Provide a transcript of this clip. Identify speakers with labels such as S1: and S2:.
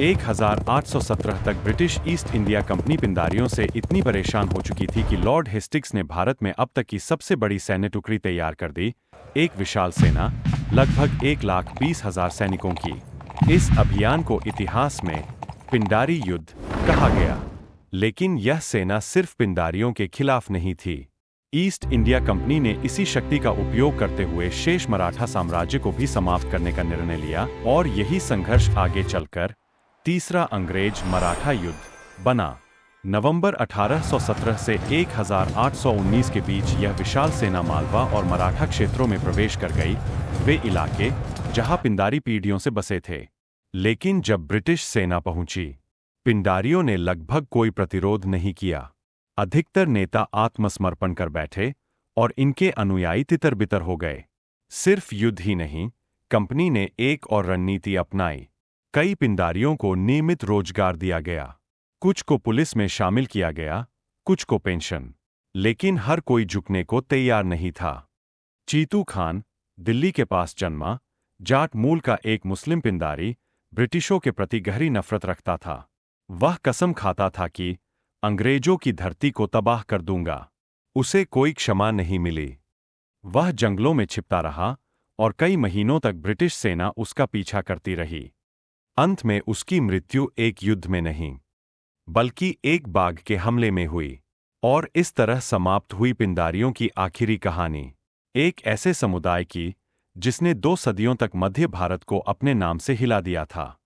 S1: 1817 तक British east India company पिंडारियों से इतनी परेशान हो चुकी थी कि लॉर्ड हेस्टिंग्स ने भारत में अब तक की सबसे बड़ी सैन्य टुकड़ी तैयार कर दी, एक विशाल सेना, लगभग 1,20,000 सैनिकों की। इस अभियान को इतिहास में पिंडारी युद्ध कहा गया। लेकिन यह सेना सिर्फ पिंडारियों के खिलाफ नहीं थी। ईस्ट इंडिया कंपनी ने इसी शक्ति का उपयोग करते हुए शेष मराठा साम्राज्य को भी समाप्त करने का निर्णय लिया और यही संघर्ष आगे चलकर तीसरा अंग्रेज मराठा युद्ध बना। नवंबर 1817 से 1819 के बीच यह विशाल सेना मालवा और मराठा क्षेत्रों में प्रवेश कर गई, वे इलाके जहां पिंडारी पीढ़ियों से बसे थे। लेकिन जब ब्रिटिश सेना पहुंची, पिंडारियों ने लगभग कोई प्रतिरोध नहीं किया। अधिकतर नेता आत्मसमर्पण कर बैठे और इनके अनुयायी तितर-बितर हो गए। सिर्फ युद्ध ही नहीं, कंपनी ने एक और रणनीति अपनाई। कई पिंडारियों को नियमित रोजगार दिया गया, कुछ को पुलिस में शामिल किया गया, कुछ को पेंशन। लेकिन हर कोई झुकने को तैयार नहीं था। चीतू खान, दिल्ली के पास जन्मा, जाट मूल का एक मुस्लिम पिंडारी, ब्रिटिशों के प्रति गहरी नफरत रखता था। वह कसम खाता था कि अंग्रेजों की धरती को तबाह कर दूंगा। उसे कोई क्षमा नहीं मिली। वह जंगलों में छिपता रहा और कई महीनों तक ब्रिटिश सेना उसका पीछा करती रही। अंत में उसकी मृत्यु एक युद्ध में नहीं, बल्कि एक बाघ के हमले में हुई। और इस तरह समाप्त हुई पिंडारियों की आखिरी कहानी, एक ऐसे समुदाय की जिसने 2 सदियों तक मध्य भारत को अपने नाम से हिला दिया था।